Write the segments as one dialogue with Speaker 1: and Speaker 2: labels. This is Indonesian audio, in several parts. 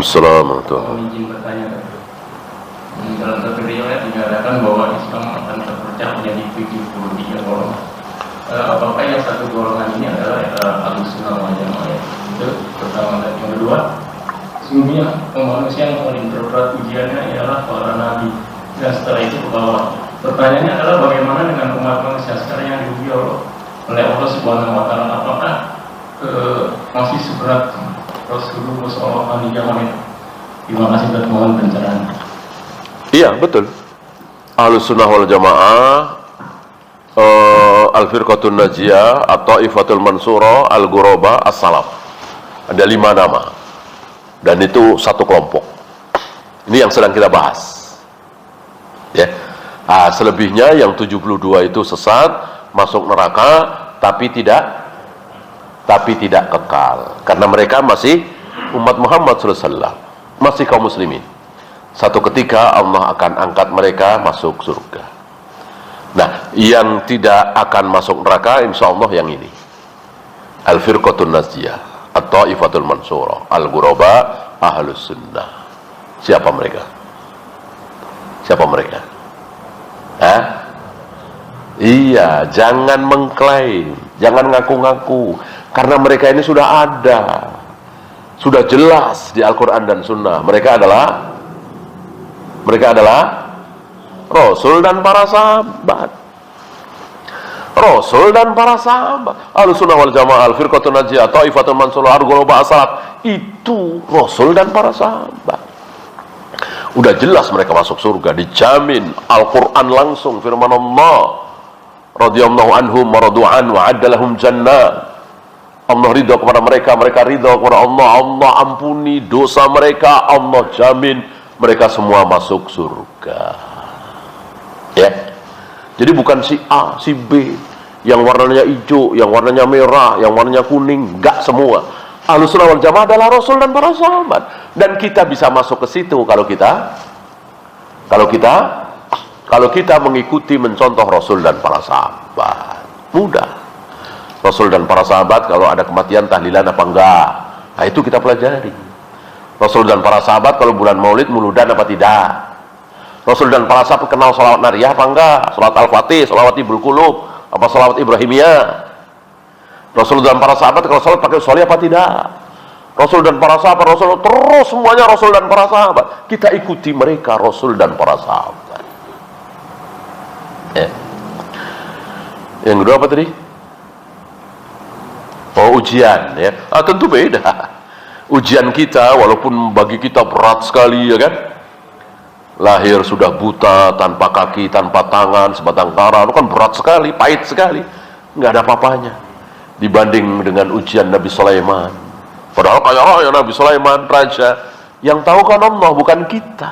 Speaker 1: Waalaikumsalam warahmatullahi
Speaker 2: wabarakatuh. Izin bertanya, dalam satu riwayat dinyatakan bahwa Islam akan terpecah menjadi 73 golongan. Apakah yang satu golongan ini adalah Ahlussunnah wal Jamaah? Itu pertama. Dan yang kedua, sesungguhnya manusia yang paling berat ujiannya ialah para nabi, dan setelah itu ke bawah. Pertanyaannya adalah bagaimana dengan umat manusia sekarang yang diuji oleh Allah Subhanahu wa Ta'ala? Apakah masih seberat Rasulullah SAW di zaman itu? Terima kasih dan mohon pencerahan.
Speaker 1: Iya, betul. Ahlussunnah wal Jamaah, Al-Firqatun Najiyah, At-Taifatul Mansurah, Al-Ghuraba, As-Salaf. Ada 5 nama. Dan itu satu kelompok. Ini yang sedang kita bahas. Ya. Selebihnya yang 72 itu sesat, masuk neraka, tapi tidak kekal. Karena mereka masih umat Muhammad SAW, masih kaum muslimin. Satu ketika Allah akan angkat mereka masuk surga. Nah, yang tidak akan masuk neraka insya Allah yang ini, Al-Firqatun Najiyah, At-Taifatul Mansurah, Al-Ghuraba, Ahlus Sunnah. Siapa mereka? Siapa mereka? Iya, jangan mengklaim, jangan ngaku-ngaku, karena mereka ini sudah ada, sudah jelas di Al-Quran dan Sunnah. Mereka adalah Rasul dan para sahabat. Rasul dan para sahabat. Ahlussunnah wal Jamaah, Al-Firqatun Najiyah, Taifatul Mansurah, Al-Ghuraba, As-Salaf, itu Rasul dan para sahabat. Udah jelas mereka masuk surga, dijamin. Al-Quran langsung firman Allah, radhiyallahu anhum wa radu'an wa addalahum jannah. Allah ridha kepada mereka, mereka ridha kepada Allah. Allah ampuni dosa mereka, Allah jamin mereka semua masuk surga. Ya. Jadi bukan si A, si B, yang warnanya hijau, yang warnanya merah, yang warnanya kuning, enggak semua. Ahlussunnah wal Jamaah adalah Rasul dan para sahabat, dan kita bisa masuk ke situ kalau kita mengikuti, mencontoh Rasul dan para sahabat. Mudah. Rasul dan para sahabat kalau ada kematian tahlilan apa enggak? Nah, itu kita pelajari. Rasul dan para sahabat kalau bulan Maulid muludan apa tidak? Rasul dan para sahabat kenal salawat nariyah apa enggak? Salat Al-Fatih, salawat Ibul Qulub, apa salawat Ibrahimiyah? Rasul dan para sahabat kalau salat pakai sholli apa tidak? Rasul dan para sahabat, Rasul terus semuanya Rasul dan para sahabat. Kita ikuti mereka, Rasul dan para sahabat. Ya. Yang kedua apa tadi? Oh, ujian, ya. Tentu beda. Ujian kita walaupun bagi kita berat sekali, ya kan? Lahir sudah buta, tanpa kaki, tanpa tangan, sebatang kara, itu kan berat sekali, pahit sekali. Nggak ada apa-apanya dibanding dengan ujian Nabi Sulaiman. Padahal kayak Nabi Sulaiman raja, yang tahu kan Allah, bukan kita.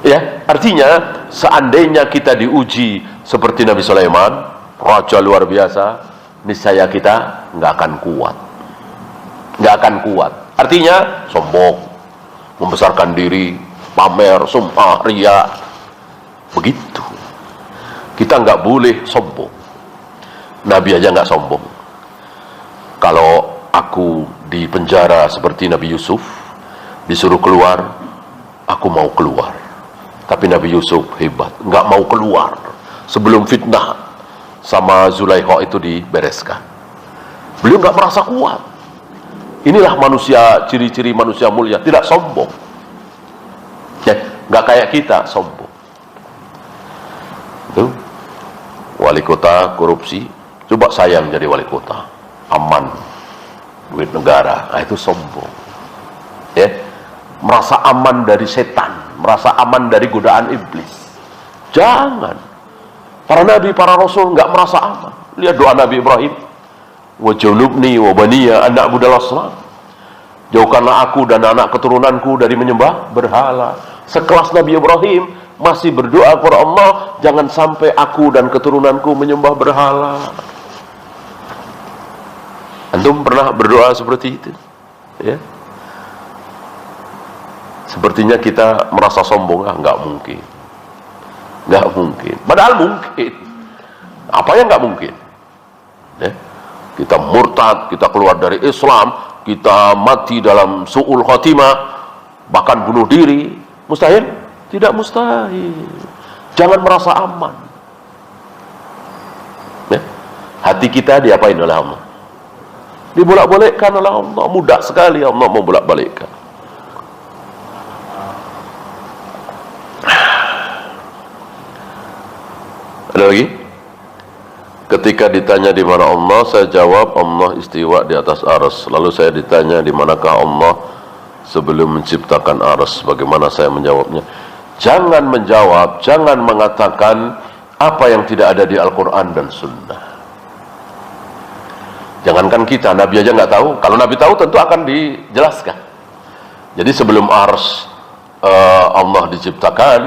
Speaker 1: Ya, artinya seandainya kita diuji seperti Nabi Sulaiman, raja luar biasa, niscaya kita nggak akan kuat. Artinya sombong, membesarkan diri, pamer, sumpah, ria, begitu. Kita nggak boleh sombong. Nabi aja nggak sombong. Kalau aku di penjara seperti Nabi Yusuf, disuruh keluar, aku mau keluar. Tapi Nabi Yusuf hebat, nggak mau keluar sebelum fitnah sama Zulaikha itu dibereskan. Beliau nggak merasa kuat. Inilah manusia, ciri-ciri manusia mulia, tidak sombong. Ya, nggak kayak kita sombong. Itu wali kota korupsi, coba sayang jadi wali kota, aman, duit negara, nah itu sombong. Ya, merasa aman dari setan, merasa aman dari godaan iblis. Jangan. Para nabi, para rasul nggak merasa aman. Lihat doa Nabi Ibrahim, wa junubni wa baniya an na'budal asnam. Jauhkanlah aku dan anak keturunanku dari menyembah berhala. Sekelas Nabi Ibrahim masih berdoa kepada Allah, jangan sampai aku dan keturunanku menyembah berhala. Antum pernah berdoa seperti itu? Ya. Sepertinya kita merasa sombong, nggak mungkin. Nggak mungkin. Padahal mungkin. Apa yang nggak mungkin? Ya. Kita murtad, kita keluar dari Islam, kita mati dalam su'ul khatimah, bahkan bunuh diri, mustahil? Tidak mustahil. Jangan merasa aman. Ya. Hati kita diapain oleh Allah? Dibolak-balikkan oleh Allah. Mudah sekali Allah mau bolak-balikkan. Ada lagi? Ketika ditanya di mana Allah, saya jawab Allah istiwa di atas arsy. Lalu saya ditanya di manakah Allah sebelum menciptakan arsy. Bagaimana saya menjawabnya? Jangan menjawab, jangan mengatakan apa yang tidak ada di Al-Quran dan Sunnah. Jangankan kita, Nabi aja nggak tahu. Kalau Nabi tahu tentu akan dijelaskan. Jadi sebelum arsy Allah diciptakan,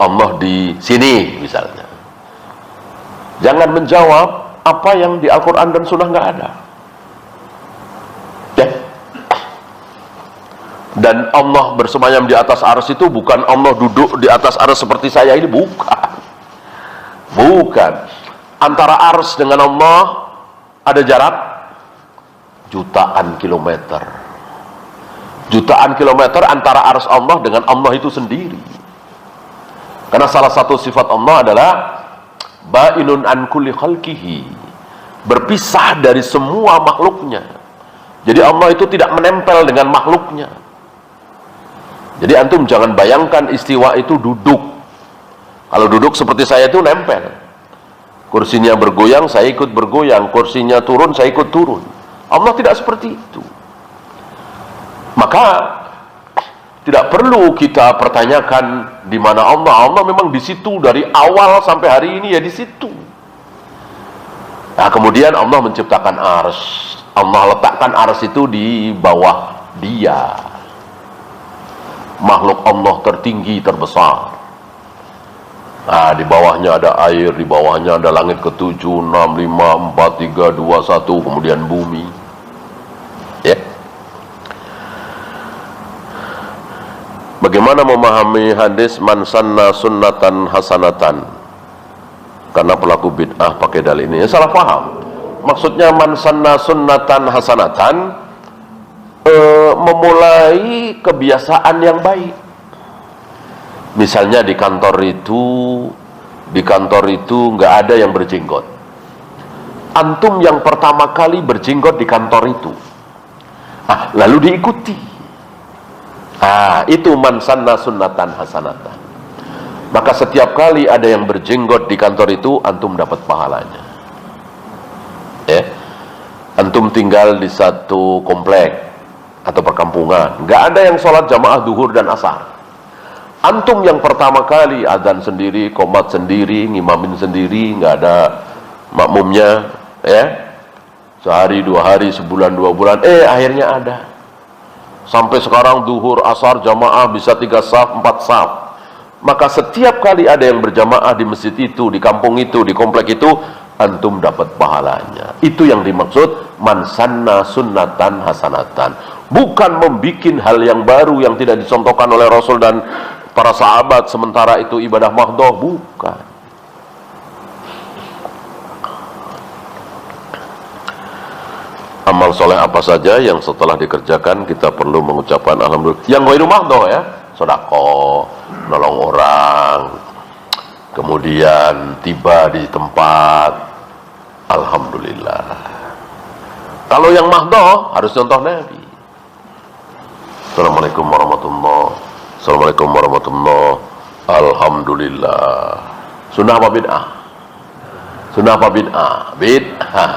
Speaker 1: Allah di sini misalnya. Jangan menjawab apa yang di Al-Quran dan Sunnah nggak ada. Ya. Dan Allah bersemayam di atas arsy itu bukan Allah duduk di atas arsy seperti saya ini, bukan. Bukan. Antara arsy dengan Allah ada jarak jutaan kilometer. Jutaan kilometer antara arsy Allah dengan Allah itu sendiri. Karena salah satu sifat Allah adalah ba'inun an kulli khalqihi, berpisah dari semua makhluknya. Jadi Allah itu tidak menempel dengan makhluknya. Jadi antum jangan bayangkan istiwa itu duduk. Kalau duduk seperti saya itu nempel. Kursinya bergoyang, saya ikut bergoyang. Kursinya turun, saya ikut turun. Allah tidak seperti itu. Maka tidak perlu kita pertanyakan di mana Allah. Allah memang di situ dari awal sampai hari ini, ya di situ. Nah, kemudian Allah menciptakan arsy. Allah letakkan arsy itu di bawah Dia. Makhluk Allah tertinggi, terbesar. Nah, di bawahnya ada air, di bawahnya ada langit ke-7, 6, 5, 4, 3, 2, 1, kemudian bumi. Ya. Bagaimana memahami hadis man sanna sunnatan hasanatan? Karena pelaku bid'ah pakai dalil ini. Ya, salah paham. Maksudnya man sanna sunnatan hasanatan, memulai kebiasaan yang baik. Misalnya di kantor itu nggak ada yang berjenggot. Antum yang pertama kali berjenggot di kantor itu. Lalu diikuti. Itu man sanna sunnatan hasanatan. Maka setiap kali ada yang berjenggot di kantor itu, antum dapat pahalanya. Ya. Antum tinggal di satu komplek atau perkampungan, nggak ada yang sholat jamaah duhur dan asar. Antum yang pertama kali adzan sendiri, qomat sendiri, ngimamin sendiri, nggak ada makmumnya, ya. Sehari, 2 hari, sebulan, 2 bulan, akhirnya ada. Sampai sekarang duhur, asar, jamaah bisa 3 saf, 4 saf. Maka setiap kali ada yang berjamaah di masjid itu, di kampung itu, di komplek itu, antum dapat pahalanya. Itu yang dimaksud man sanna sunnatan hasanatan. Bukan membikin hal yang baru yang tidak dicontohkan oleh Rasul dan para sahabat, sementara itu ibadah mahdhah, bukan. Amal soleh apa saja yang setelah dikerjakan kita perlu mengucapkan alhamdulillah. Yang ghairu mahdhah ya, sedekah, nolong orang, kemudian tiba di tempat, alhamdulillah. Kalau yang mahdhah harus contoh Nabi. Assalamualaikum warahmatullahi wabarakatuh. Assalamualaikum warahmatullahi wabarakatuh. Alhamdulillah. Sunnah apa bid'ah? Sunnah apa bid'ah? Bid'ah.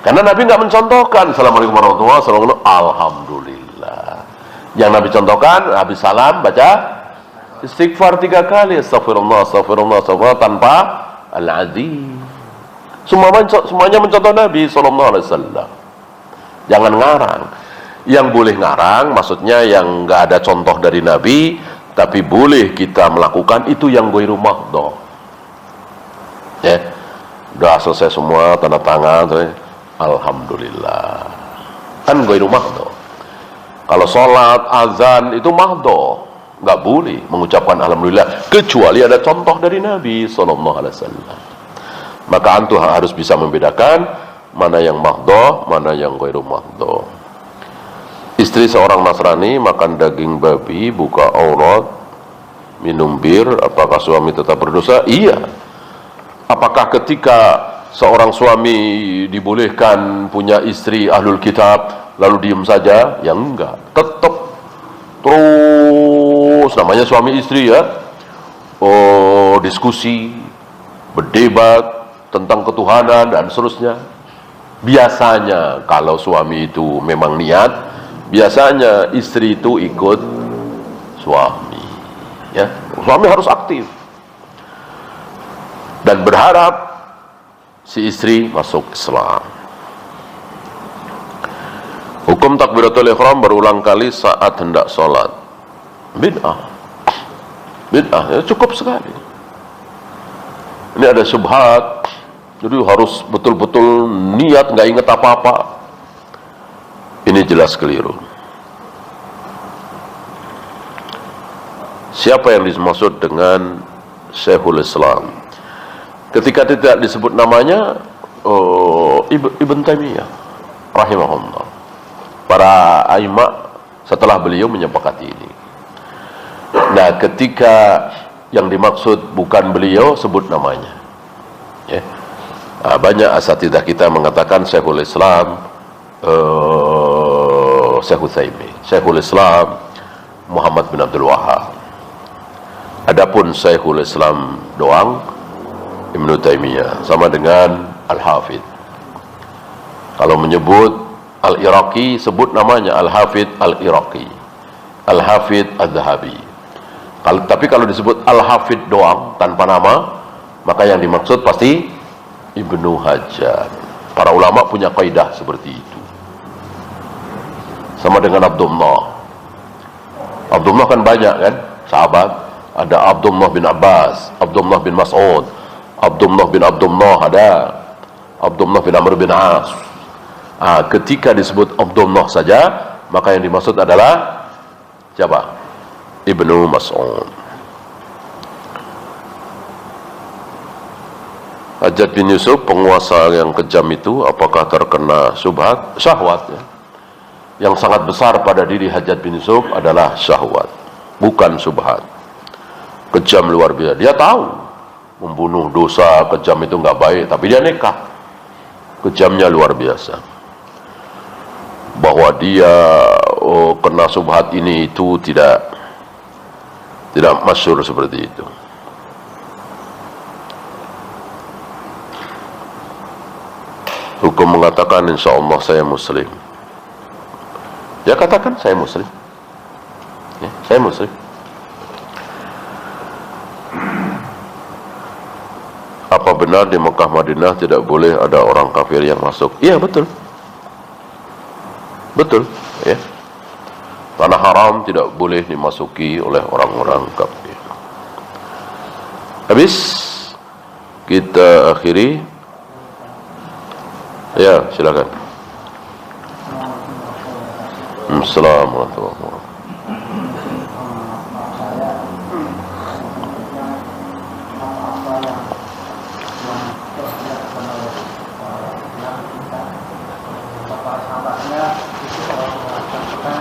Speaker 1: Karena Nabi nggak mencontohkan Assalamualaikum warahmatullahi wabarakatuh, alhamdulillah. Yang Nabi contohkan, habis salam baca istighfar 3 kali, astagfirullah, astagfirullah, astagfirullah, tanpa al-azim. Semuanya mencontoh Nabi SAW. Jangan ngarang. Yang boleh ngarang maksudnya yang nggak ada contoh dari Nabi, tapi boleh kita melakukan itu yang ghairu mahdhah. Ya, udah selesai semua, tanda tangan, alhamdulillah. Kan ghairu mahdhah. Kalau sholat, azan itu mahdhah, nggak boleh mengucapkan alhamdulillah kecuali ada contoh dari Nabi SAW. Maka antum harus bisa membedakan mana yang mahdhah, mana yang ghairu mahdhah. istri seorang Nasrani makan daging babi, buka aurat, minum bir, apakah suami tetap berdosa? Iya. Apakah ketika seorang suami dibolehkan punya istri ahlul kitab lalu diem saja? Ya enggak, tetap terus, namanya suami istri ya, diskusi, berdebat tentang ketuhanan dan seterusnya. Biasanya kalau suami itu memang niat, biasanya istri itu ikut suami ya. Suami harus aktif dan berharap si istri masuk Islam. Hukum takbiratul ihram berulang kali saat hendak sholat, bid'ah. Bid'ah ya, cukup sekali. Ini ada syubhat, jadi harus betul-betul niat, nggak ingat apa-apa. Ini jelas keliru. Siapa yang dimaksud dengan Syekhul Islam? Ketika tidak disebut namanya, Ibn Taimiyah rahimahullah. Para aimah setelah beliau menyepakati ini. Nah, ketika yang dimaksud bukan beliau, sebut namanya ya. Banyak asatidzah kita mengatakan Syekhul Islam Syekh Utsaimin, Syekhul Islam Muhammad bin Abdul Wahhab. Adapun Syekhul Islam doang Ibnu Taimiyah, sama dengan Al-Hafidh. Kalau menyebut Al-Iraqi, sebut namanya Al-Hafidh Al-Iraqi, Al-Hafidh Al-Dhahabi. Tapi kalau disebut Al-Hafidh doang tanpa nama, maka yang dimaksud pasti Ibnu Hajar. Para ulama punya kaidah seperti itu. Sama dengan Abdullah. Abdullah kan banyak kan, sahabat. Ada Abdullah bin Abbas, Abdullah bin Mas'ud, Abdullah bin Abdullah, ada Abdullah bin Amr bin As. Ketika disebut Abdullah saja, maka yang dimaksud adalah siapa? Ibnu Mas'ud. Hajjaj bin Yusuf, penguasa yang kejam itu, apakah terkena syubhat? Syahwat ya. Yang sangat besar pada diri Hajjaj bin Yusuf adalah syahwat, bukan syubhat. Kejam luar biasa. Dia tahu membunuh dosa, kejam itu nggak baik, tapi dia nekat. Kejamnya luar biasa. Bahwa dia kena syubhat ini itu tidak masyhur seperti itu. Hukum mengatakan insya Allah saya muslim. Ya katakan saya muslim ya, saya muslim. Apa benar di Mekah Madinah tidak boleh ada orang kafir yang masuk? Iya betul. Betul ya. Tanah haram tidak boleh dimasuki oleh orang-orang kafir. Habis kita akhiri. Ya, silakan. Assalamualaikum warahmatullahi wabarakatuh.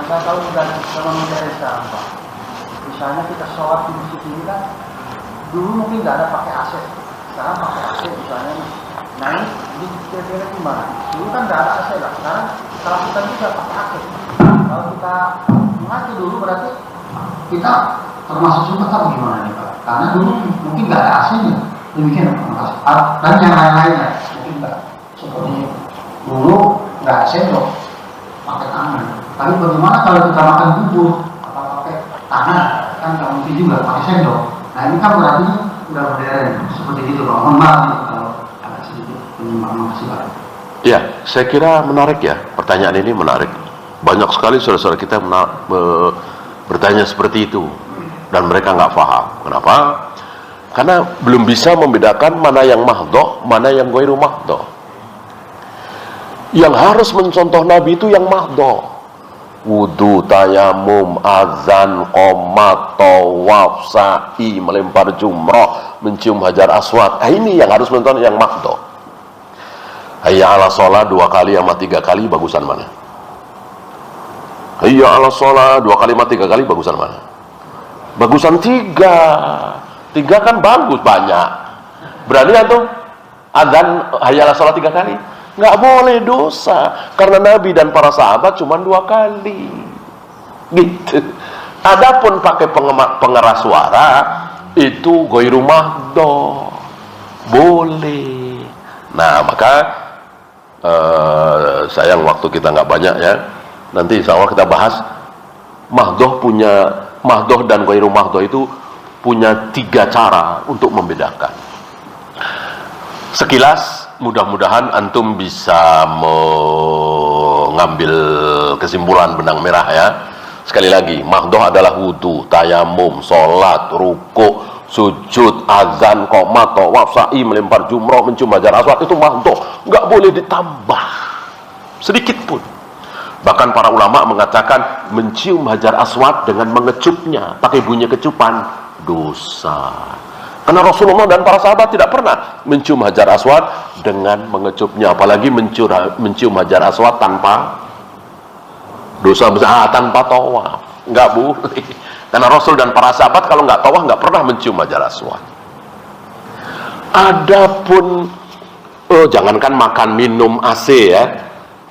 Speaker 3: Saya tahu dan sama menjadi sampah. Misalnya kita sholat di masjid ini kan, dulu mungkin nggak ada pakai AC, sekarang pakai AC misalnya. Nah ini kira-kira gimana? Dulu kan nggak ada AC lah, sekarang kalau kita bisa pakai AC. Kalau kita mengacu dulu berarti kita termasuk sumpah atau gimana nih Pak? Karena dulu mungkin nggak ada AC-nya, demikian dan yang lain-lainnya mungkin nggak seperti dulu nggak AC loh, pakai tangan. Tapi bagaimana kalau kita makan bubur apa pakai tangan? Kan nggak mungkin juga pakai sendok. Nah ini kan berarti udah modern seperti itu loh. Mohon maaf nih kalau agak sedikit penyimpangan silat.
Speaker 1: Ya, saya kira menarik ya, pertanyaan ini menarik. Banyak sekali saudara-saudara kita bertanya seperti itu dan mereka nggak paham. Kenapa? Karena belum bisa membedakan mana yang mahdoh, mana yang ghairu mahdoh. Yang harus mencontoh Nabi itu yang mahdoh. Wudu, tayamum, azan, qomat, tawaf, sa'i, melempar jumrah, mencium hajar aswad. Ini yang harus mencontoh yang mahdoh. Hayya ala sholat 2 kali sama 3 kali, bagusan mana? Hayya ala sholat 2 kalimat 3 kali, bagusan mana? Bagusan 3 kan bagus, banyak. Berani atau adzan hayya ala sholat 3 kali? Nggak boleh, dosa. Karena Nabi dan para sahabat cuma 2 kali. Gitu. Adapun pakai pengeras suara itu ghairu mahdoh, boleh. Nah, maka sayang waktu kita nggak banyak ya. Nanti insya Allah kita bahas mahdoh dan ghairu mahdoh itu punya 3 cara untuk membedakan. Sekilas mudah-mudahan antum bisa mengambil kesimpulan benang merah ya. Sekali lagi, mahdoh adalah wudu, tayamum, sholat, ruku, sujud, azan, qomat, tawaf, sa'i, melempar jumroh, mencium hajar aswad, itu mahdoh. Nggak boleh ditambah sedikit pun. Bahkan para ulama mengatakan mencium hajar aswad dengan mengecupnya, pakai bunyi kecupan, dosa. Karena Rasulullah dan para sahabat tidak pernah mencium hajar aswad dengan mengecupnya, apalagi mencium hajar aswad tanpa dosa besar, tanpa tawaf. Nggak boleh. Karena Rasul dan para sahabat kalau nggak tawaf nggak pernah mencium hajar aswad. Adapun jangankan makan minum AC ya,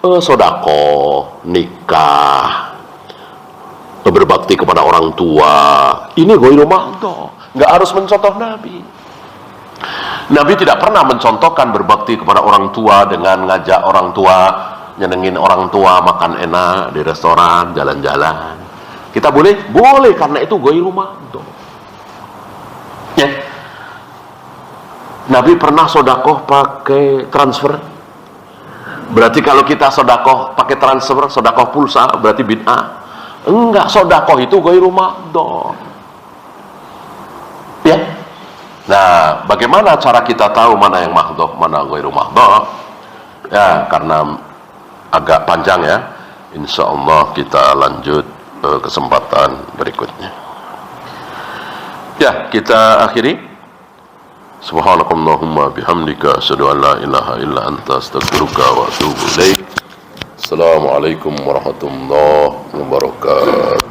Speaker 1: sodako, nikah, berbakti kepada orang tua, ini ghairu mahdoh. Nggak harus mencontoh Nabi. Nabi tidak pernah mencontohkan berbakti kepada orang tua dengan ngajak orang tua, nyenengin orang tua makan enak di restoran, jalan-jalan. Kita boleh? Boleh, karena itu ghairu mahdoh. Ya. Nabi pernah sodakoh pakai transfer. Berarti kalau kita sodakoh pakai transfer, sodakoh pulsa, berarti bid'ah. Enggak, sodakoh itu ghairu mahdoh. Ya. Nah, bagaimana cara kita tahu mana yang mahdoh, mana ghairu mahdoh? Ya, karena agak panjang ya. Insya Allah kita lanjut kesempatan berikutnya. Ya, kita akhiri. Subhanakallahumma bihamdika asyhadu an la ilaha illa anta astaghfiruka wa atubu ilaik. Assalamualaikum warahmatullahi wabarakatuh.